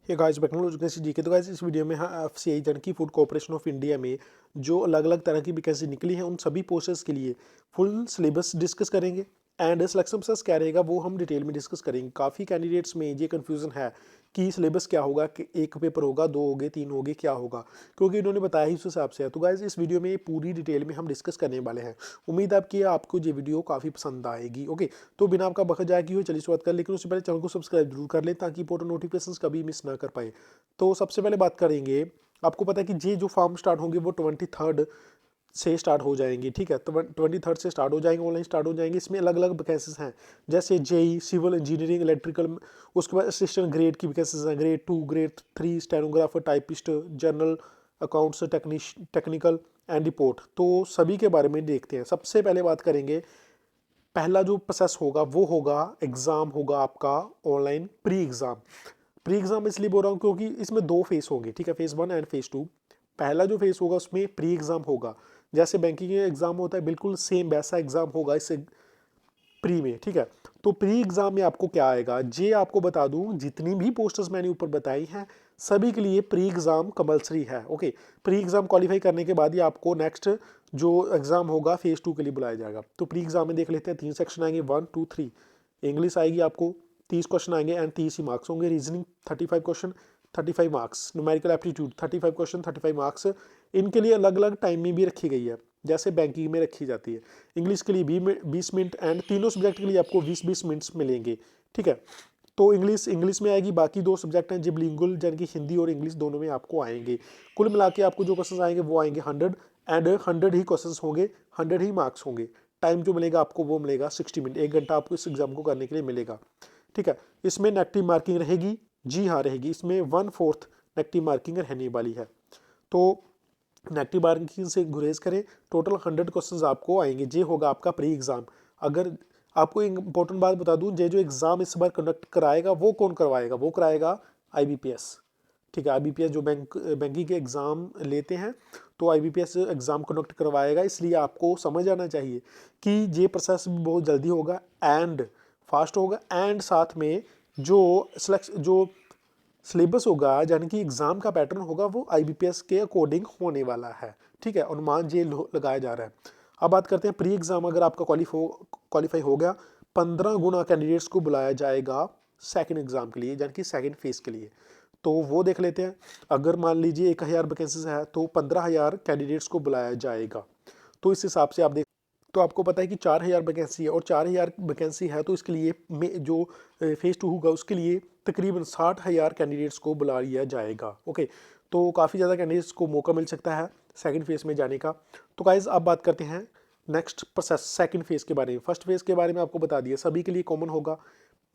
Hey guys back हो चुके हैं जी के। तो गाइस इस वीडियो में हाँ एफसीआई यानी कि फूड कॉर्पोरेशन ऑफ इंडिया में जो अलग अलग तरह की वैकेंसी निकली है उन सभी पोस्ट्स के लिए फुल सिलेबस डिस्कस करेंगे एंड सिलेक्शन प्रोसेस क्या रहेगा वो हम डिटेल में डिस्कस करेंगे। काफ़ी कैंडिडेट्स में ये कन्फ्यूजन है कि सिलेबस क्या होगा, कि एक पेपर होगा, दो होगे, तीन होगे, क्या होगा, क्योंकि इन्होंने बताया ही उस हिसाब से है। तो गाइस इस वीडियो में पूरी डिटेल में हम डिस्कस करने वाले हैं। उम्मीद है कि आपको ये वीडियो काफ़ी पसंद आएगी। ओके, तो बिना आपका वक्त जाए की हुई चलिए शुरुआत कर, लेकिन उससे पहले चैनल को सब्सक्राइब जरूर कर लें ताकि इंपॉर्टेंट नोटिफिकेशंस कभी मिस ना कर पाए। तो सबसे पहले बात करेंगे, आपको पता है कि ये जो फॉर्म स्टार्ट होंगे वो 23rd से स्टार्ट हो जाएंगी। ठीक है, तो 23rd से स्टार्ट हो जाएंगे, ऑनलाइन स्टार्ट हो जाएंगे। इसमें अलग अलग वैकेंसीज हैं, जैसे जेई, सिविल इंजीनियरिंग, इलेक्ट्रिकल, उसके बाद असिस्टेंट ग्रेड की वैकेंसीज हैं, grade 2, grade 3, stenographer, typist, general accounts, technical and report. तो सभी के बारे में देखते हैं। सबसे पहले बात करेंगे, पहला जो प्रोसेस होगा वो होगा एग्ज़ाम होगा आपका online pre exam. Pre exam इसलिए बोल रहा हूँ क्योंकि इसमें दो फेस होंगे। ठीक है, फेज़ 1 एंड फेज़ 2। पहला जो फेस होगा उसमें प्री एग्ज़ाम होगा, जैसे बैंकिंग एग्ज़ाम होता है बिल्कुल सेम वैसा एग्ज़ाम होगा इससे प्री में। ठीक है, तो प्री एग्जाम में आपको क्या आएगा, ये आपको बता दूं, जितनी भी पोस्टर्स मैंने ऊपर बताई हैं सभी के लिए प्री एग्जाम कंपलसरी है। ओके, प्री एग्जाम क्वालिफाई करने के बाद ही आपको नेक्स्ट जो एग्जाम होगा फेज 2 के लिए बुलाया जाएगा। तो प्री एग्जाम में देख लेते हैं, 3 सेक्शन आएंगे, 1 2 3। इंग्लिश आएगी आपको, 30 क्वेश्चन आएंगे एंड 30 ही मार्क्स होंगे। Reasoning 35 question, 35 marks. Numerical aptitude 35 question, 35 marks. इनके लिए अलग अलग टाइमिंग भी रखी गई है, जैसे बैंकिंग में रखी जाती है। इंग्लिश के लिए 20 मिनट एंड तीनों सब्जेक्ट के लिए आपको 20-20 मिनट्स मिलेंगे। ठीक है, तो इंग्लिश में आएगी, बाकी दो सब्जेक्ट हैं जो बिलिंगुअल यानी कि हिंदी और इंग्लिश दोनों में आपको आएंगे। कुल मिला के आपको जो क्वेश्चन आएंगे वो आएंगे 100 एंड 100 ही क्वेश्चन होंगे, 100 ही मार्क्स होंगे। टाइम जो मिलेगा आपको वो मिलेगा 60 मिनट, 1 घंटा आपको इस एग्जाम को करने के लिए मिलेगा। ठीक है, इसमें नेगेटिव मार्किंग रहेगी, जी हाँ रहेगी। इसमें 1/4 नेगेटिव मार्किंग रहने वाली है। तो नेगेटिव मार्किंग से गुरेज करें, टोटल 100 क्वेश्चंस आपको आएंगे। ये होगा आपका प्री एग्जाम। अगर आपको एक इंपॉर्टेंट बात बता दूं, ये जो एग्जाम इस बार कंडक्ट कराएगा वो कौन करवाएगा, वो कराएगा आईबीपीएस। ठीक है, आईबीपीएस जो बैंकिंग के एग्जाम लेते हैं, तो आईबीपीएस एग्जाम कंडक्ट करवाएगा। इसलिए आपको समझ आना चाहिए कि ये प्रोसेस भी बहुत जल्दी होगा एंड फास्ट होगा, एंड साथ में जो सिलेबस होगा यानी कि एग्जाम का पैटर्न होगा वो आईबीपीएस के अकॉर्डिंग होने वाला है। ठीक है, अनुमान ये लगाया जा रहा है। अब बात करते हैं प्री एग्जाम, अगर आपका क्वालिफाई हो गया, 15 गुना कैंडिडेट्स को बुलाया जाएगा सेकंड एग्जाम के लिए यानी कि सेकंड फेज के लिए। तो वो देख लेते हैं। अगर मान लीजिए 1000 वैकेंसीज है तो 15,000 कैंडिडेट्स को बुलाया जाएगा। तो इस हिसाब से आप देख, तो आपको पता है कि 4000 वैकेंसी है और 4000 वैकेंसी है तो इसके लिए जो फेज़ 2 होगा उसके लिए तकरीबन 60,000 कैंडिडेट्स को बुला लिया जाएगा। ओके, तो काफ़ी ज़्यादा कैंडिडेट्स को मौका मिल सकता है सेकंड फेज़ में जाने का। तो गाइज अब बात करते हैं नेक्स्ट प्रोसेस सेकंड फेज़ के बारे में। फर्स्ट फेज़ के बारे में आपको बता दिया, सभी के लिए कॉमन होगा।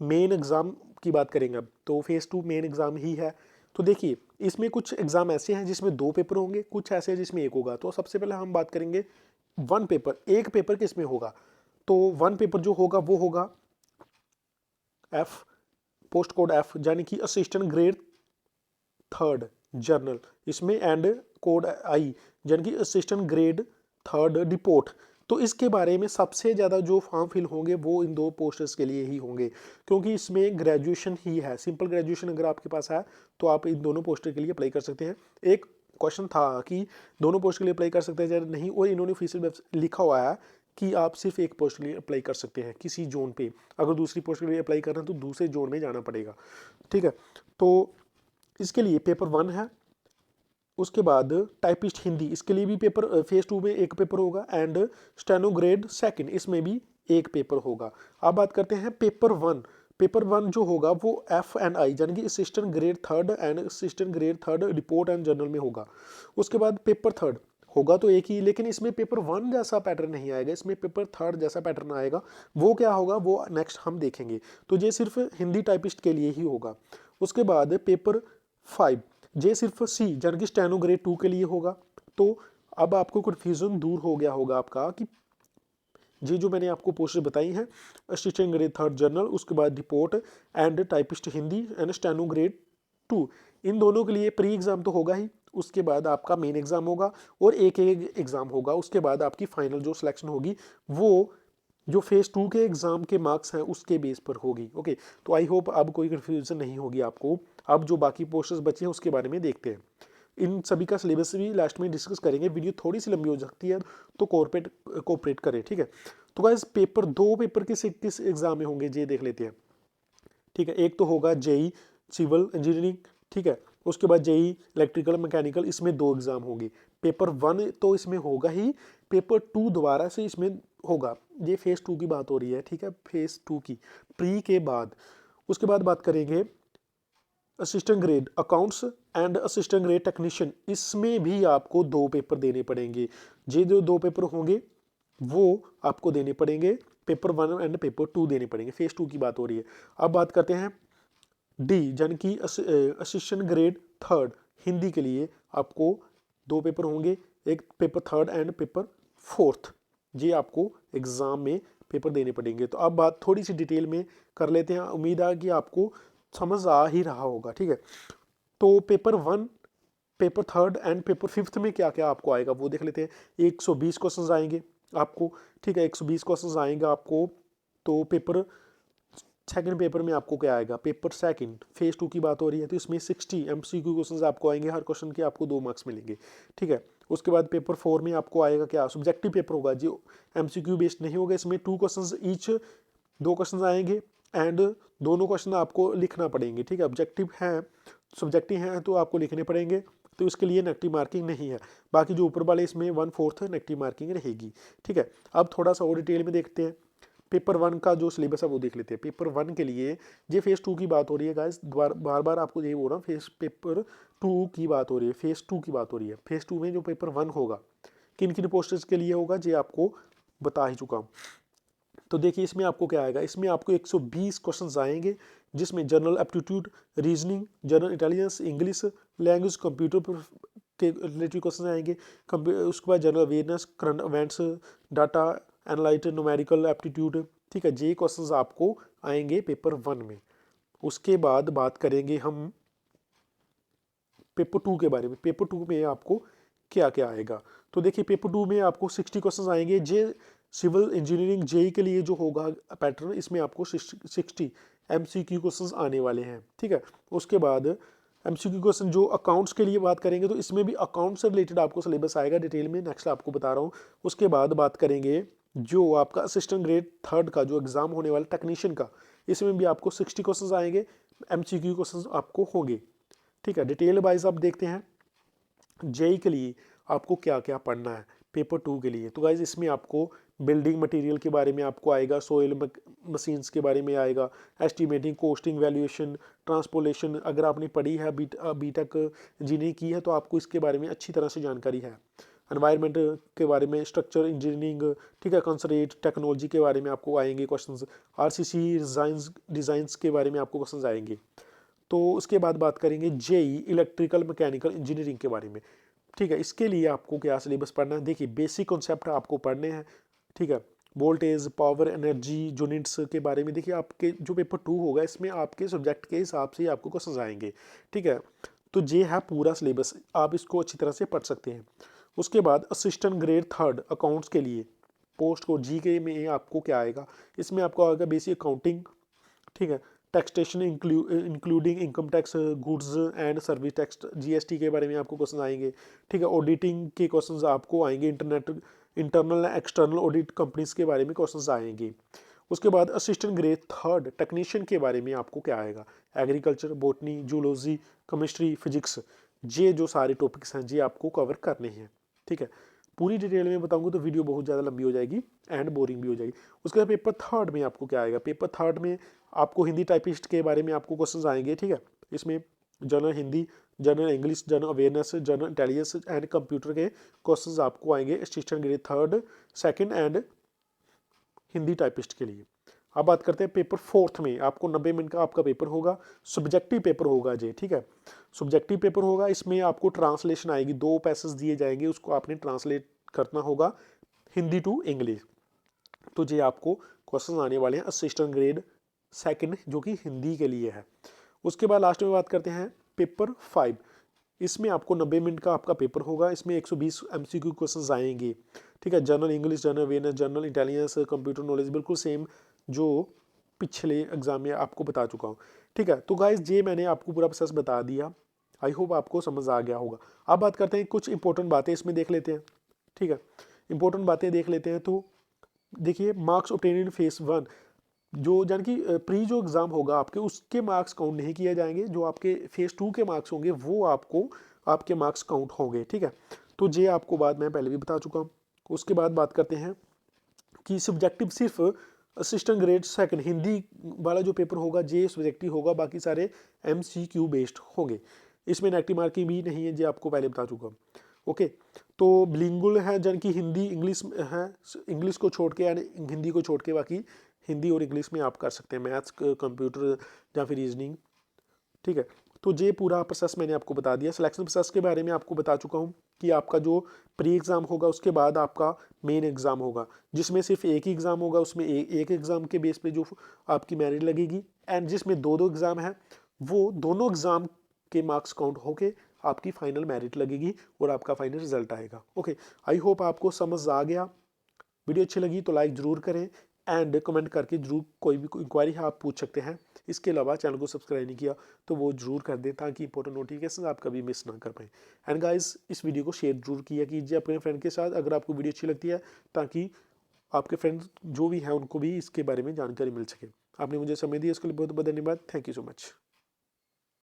मेन एग्ज़ाम की बात करेंगे अब, तो फेज़ 2 मेन एग्ज़ाम ही है। तो देखिए, इसमें कुछ एग्ज़ाम ऐसे हैं जिसमें 2 पेपर होंगे, कुछ ऐसे हैं जिसमें एक होगा। तो सबसे पहले हम बात करेंगे वन पेपर, एक पेपर किस में होगा। तो वन पेपर जो होगा वो होगा एफ, पोस्ट कोड एफ यानी कि असिस्टेंट ग्रेड 3rd जर्नल, इसमें एंड कोड आई यानी कि असिस्टेंट ग्रेड 3rd डिपोर्ट। तो इसके बारे में सबसे ज़्यादा जो फॉर्म फिल होंगे वो इन दो पोस्टर्स के लिए ही होंगे, क्योंकि इसमें ग्रेजुएशन ही है। सिंपल ग्रेजुएशन अगर आपके पास है तो आप इन दोनों पोस्टर के लिए अप्लाई कर सकते हैं। एक क्वेश्चन था कि दोनों पोस्ट के लिए अप्लाई कर सकते हैं या नहीं, और इन्होंने ऑफिशियल लिखा हुआ है कि आप सिर्फ एक पोस्ट के लिए अप्लाई कर सकते हैं किसी जोन पे। अगर दूसरी पोस्ट के लिए अप्लाई करना है तो दूसरे जोन में जाना पड़ेगा। ठीक है, तो इसके लिए पेपर 1 है। उसके बाद टाइपिस्ट हिंदी, इसके लिए भी पेपर फेज 2 में एक पेपर होगा एंड स्टेनो ग्रेड 2 इसमें भी एक पेपर होगा। अब बात करते हैं पेपर 1। पेपर 1 जो होगा वो एफ एंड आई यानी कि assistant grade 3rd and assistant grade 3rd report and journal में होगा। उसके बाद पेपर 3rd होगा तो एक ही, लेकिन इसमें पेपर 1 जैसा पैटर्न नहीं आएगा, इसमें पेपर 3rd जैसा पैटर्न आएगा। वो क्या होगा वो नेक्स्ट हम देखेंगे। तो ये सिर्फ हिंदी टाइपिस्ट के लिए ही होगा। उसके बाद पेपर 5 ये सिर्फ सी यानी कि स्टेनो ग्रेड 2 के लिए होगा। तो अब आपको कन्फ्यूजन दूर हो गया होगा आपका कि ये जो मैंने आपको पोस्टर बताई हैं, असिस्टेंट ग्रेड 3rd जर्नल, उसके बाद report and typist Hindi and steno grade 2, इन दोनों के लिए प्री एग्जाम तो होगा ही। उसके बाद आपका मेन एग्जाम होगा और एक एक एग्जाम होगा। उसके बाद आपकी फाइनल जो सिलेक्शन होगी वो जो फेज़ 2 के एग्ज़ाम के मार्क्स हैं उसके बेस पर होगी। ओके, तो आई होप अब कोई कन्फ्यूज़न नहीं होगी आपको। अब जो बाकी पोर्शंस बचे हैं उसके बारे में देखते हैं। इन सभी का सिलेबस भी लास्ट में डिस्कस करेंगे। वीडियो थोड़ी सी लंबी हो सकती है तो कोऑपरेट करें, ठीक है। तो गाइस पेपर 2 पेपर किस किस एग्ज़ाम में होंगे ये देख लेते हैं, ठीक है। एक तो होगा जेई सिविल इंजीनियरिंग, ठीक है। उसके बाद जेई इलेक्ट्रिकल मैकेनिकल, इसमें 2 एग्ज़ाम होंगे। पेपर 1 तो इसमें होगा ही, पेपर 2 दोबारा से इसमें होगा। ये फेज़ 2 की बात हो रही है, ठीक है, फेज़ 2 की प्री के बाद। उसके बाद बात करेंगे assistant grade accounts and assistant grade technician, इसमें भी आपको 2 पेपर देने पड़ेंगे। ये जो 2 पेपर होंगे वो आपको देने पड़ेंगे, पेपर 1 एंड पेपर 2 देने पड़ेंगे। फेज़ 2 की बात हो रही है। अब बात करते हैं डी यानी कि असिस्टेंट ग्रेड थर्ड, हिंदी के लिए आपको 2 पेपर होंगे, एक paper third and paper fourth. ये आपको एग्ज़ाम में पेपर देने पड़ेंगे। तो अब बात थोड़ी सी डिटेल में कर लेते हैं, उम्मीद है कि आपको समझ आ ही रहा होगा, ठीक है। तो paper 1, paper third and paper fifth में क्या क्या आपको आएगा वो देख लेते हैं। 120 क्वेश्चंस आएंगे आपको, ठीक है, 120 क्वेश्चंस आएंगे आपको। तो पेपर सेकंड पेपर में आपको क्या आएगा, पेपर सेकंड फेज़ 2 की बात हो रही है तो इसमें 60 एमसीक्यू क्वेश्चंस आपको आएंगे, हर क्वेश्चन के आपको 2 मार्क्स मिलेंगे, ठीक है। उसके बाद पेपर 4 में आपको आएगा क्या, सब्जेक्टिव पेपर होगा जो एमसीक्यू बेस्ड नहीं होगा। इसमें 2 क्वेश्चंस ईच, 2 क्वेश्चन आएंगे एंड दोनों क्वेश्चन आपको लिखना पड़ेंगे, ठीक है। ऑब्जेक्टिव हैं, सब्जेक्टिव हैं तो आपको लिखने पड़ेंगे, तो इसके लिए नेगेटिव मार्किंग नहीं है। बाकी जो ऊपर वाले इसमें 1/4 नेगेटिव मार्किंग रहेगी, ठीक है। अब थोड़ा सा और डिटेल में देखते हैं। पेपर 1 का जो सिलेबस है वो देख लेते हैं। पेपर 1 के लिए ये फेज़ 2 की बात हो रही है गाइस, बार बार आपको यही बोल रहा हूँ, पेपर 2 की बात हो रही है, फेज़ 2 की बात हो रही है। फेज़ 2 में जो पेपर 1 होगा किन किन पोस्टर्स के लिए होगा ये आपको बता ही चुका हूँ। तो देखिए इसमें आपको क्या आएगा, इसमें आपको 120 क्वेश्चंस आएंगे, जिसमें general aptitude, reasoning, general intelligence, English language, computer के रिलेटेड क्वेश्चन आएंगे। उसके बाद general awareness, current events, data analyte, numerical aptitude, ठीक है। ये क्वेश्चंस आपको आएंगे पेपर 1 में। उसके बाद बात करेंगे हम पेपर 2 के बारे में। पेपर 2 में आपको क्या क्या आएगा, तो देखिए पेपर 2 में आपको 60 क्वेश्चंस आएंगे। जे सिविल इंजीनियरिंग जेई के लिए जो होगा पैटर्न, इसमें आपको 60 एमसीक्यू क्वेश्चंस आने वाले हैं, ठीक है। उसके बाद एमसीक्यू क्वेश्चन जो अकाउंट्स के लिए बात करेंगे तो इसमें भी अकाउंट से रिलेटेड आपको सिलेबस आएगा डिटेल में, नेक्स्ट आपको बता रहा हूँ। उसके बाद बात करेंगे जो आपका असिस्टेंट ग्रेड थर्ड का जो एग्जाम होने वाला टेक्नीशियन का, इसमें भी आपको 60 क्वेश्चंस आएंगे, एमसीक्यू क्वेश्चंस आपको होंगे, ठीक है। डिटेल वाइज आप देखते हैं जेई के लिए आपको क्या क्या पढ़ना है पेपर 2 के लिए। तो गाइज इसमें आपको बिल्डिंग मटेरियल के बारे में आपको आएगा, सोयल मशीन्स के बारे में आएगा, एस्टिमेटिंग, कोस्टिंग, वैल्यूएशन, ट्रांसपोलेशन। अगर आपने पढ़ी है बीटेक इंजीनियरिंग की है तो आपको इसके बारे में अच्छी तरह से जानकारी है। एनवायरनमेंट के बारे में, स्ट्रक्चर इंजीनियरिंग, ठीक है, कंसर्ट टेक्नोलॉजी के बारे में आपको आएंगे क्वेश्चंस, आरसीसी डिज़ाइंस के बारे में आपको क्वेश्चंस आएंगे। तो उसके बाद बात करेंगे जेई इलेक्ट्रिकल मैकेनिकल इंजीनियरिंग के बारे में, ठीक है। इसके लिए आपको क्या सिलेबस पढ़ना है, देखिए बेसिक कॉन्सेप्ट आपको पढ़ने हैं, ठीक है। वोल्टेज, पावर, एनर्जी यूनिट्स के बारे में देखिए आपके जो पेपर 2 होगा इसमें आपके सब्जेक्ट के हिसाब से आपको क्वेश्चन आएंगे, ठीक है। तो ये है पूरा सिलेबस, आप इसको अच्छी तरह से पढ़ सकते हैं। उसके बाद असिस्टेंट ग्रेड थर्ड अकाउंट्स के लिए पोस्ट को जी के में आपको क्या आएगा, इसमें आपको आएगा बेसिक अकाउंटिंग, ठीक है। Taxation including income tax, goods and service tax, GST के बारे में आपको क्वेश्चन आएंगे, ठीक है। ऑडिटिंग के क्वेश्चंस आपको आएंगे, इंटरनल एक्सटर्नल ऑडिट कंपनीज के बारे में क्वेश्चंस आएंगे। उसके बाद असिस्टेंट ग्रेड थर्ड टेक्नीशियन के बारे में आपको क्या आएगा, agriculture, botany, zoology, chemistry, physics, ये जो सारे टॉपिक्स हैं ये आपको कवर करने हैं, ठीक है। पूरी डिटेल में बताऊंगा तो वीडियो बहुत ज़्यादा लंबी हो जाएगी एंड बोरिंग भी हो जाएगी। उसके बाद पेपर थर्ड में आपको क्या आएगा, पेपर थर्ड में आपको हिंदी टाइपिस्ट के बारे में आपको क्वेश्चंस आएंगे, ठीक है। इसमें general Hindi, general English, general awareness, general intelligence and computer के क्वेश्चंस आपको आएंगे assistant grade third, second and Hindi typist के लिए। अब बात करते हैं पेपर फोर्थ में, आपको 90 मिनट का आपका पेपर होगा, सब्जेक्टिव पेपर होगा जी, ठीक है। सब्जेक्टिव पेपर होगा, इसमें आपको ट्रांसलेशन आएगी, 2 पैसेज दिए जाएंगे, उसको आपने ट्रांसलेट करना होगा हिंदी टू इंग्लिश। तो ये आपको क्वेश्चन आने वाले हैं असिस्टेंट ग्रेड सेकंड जो कि हिंदी के लिए है। उसके बाद लास्ट में बात करते हैं पेपर 5, इसमें आपको 90 मिनट का आपका पेपर होगा, इसमें 120 एमसीक्यू क्वेश्चंस आएंगे, ठीक है। General English, general awareness, general intelligence, computer knowledge, बिल्कुल सेम जो पिछले एग्जाम में आपको बता चुका हूँ। ठीक है, तो गाइज ये मैंने आपको पूरा प्रोसेस बता दिया, आई होप आपको समझ आ गया होगा। अब बात करते हैं, कुछ इंपॉर्टेंट बातें इसमें देख लेते हैं। ठीक है, इंपॉर्टेंट बातें देख लेते हैं। तो देखिए, मार्क्स ऑब्टेन इन फेस 1, जो यानी कि प्री जो एग्ज़ाम होगा आपके, उसके मार्क्स काउंट नहीं किए जाएंगे। जो आपके फेज़ 2 के मार्क्स होंगे वो आपको, आपके मार्क्स काउंट होंगे। ठीक है, तो ये आपको बात मैं पहले भी बता चुका हूँ। उसके बाद बात करते हैं कि सब्जेक्टिव सिर्फ असिस्टेंट ग्रेड सेकंड हिंदी वाला जो पेपर होगा ये सब्जेक्टिव होगा, बाकी सारे MCQ बेस्ड होंगे। इसमें नेगेटिव मार्किंग भी नहीं है, ये आपको पहले बता चुका हूँ। ओके, तो बिलिंगुअल है, जन की हिंदी इंग्लिश है, इंग्लिश को छोड़ के यानी हिंदी को छोड़ के बाकी हिंदी और इंग्लिश में आप कर सकते हैं, मैथ्स, कंप्यूटर या फिर रीजनिंग। ठीक है, तो ये पूरा प्रोसेस मैंने आपको बता दिया। सिलेक्शन प्रोसेस के बारे में आपको बता चुका हूँ कि आपका जो प्री एग्ज़ाम होगा उसके बाद आपका मेन एग्ज़ाम होगा, जिसमें सिर्फ एक ही एग्ज़ाम होगा, उसमें एक एग्ज़ाम के बेस पे जो आपकी मेरिट लगेगी, एंड जिसमें दो दो एग्ज़ाम है, वो दोनों एग्ज़ाम के मार्क्स काउंट होके आपकी फाइनल मेरिट लगेगी और आपका फाइनल रिजल्ट आएगा। ओके, आई होप आपको समझ आ गया। वीडियो अच्छी लगी तो लाइक ज़रूर करें, एंड कमेंट करके जरूर कोई भी इंक्वायरी है आप पूछ सकते हैं। इसके अलावा चैनल को सब्सक्राइब नहीं किया तो वो जरूर कर दें, ताकि इंपॉर्टेंट नोटिफिकेशन आप कभी मिस ना कर पाएँ। एंड गाइस, इस वीडियो को शेयर जरूर किया कीजिए अपने फ्रेंड के साथ, अगर आपको वीडियो अच्छी लगती है, ताकि आपके फ्रेंड्स जो भी हैं उनको भी इसके बारे में जानकारी मिल सके। आपने मुझे समय दिया, इसके लिए बहुत बहुत धन्यवाद। Thank you so much.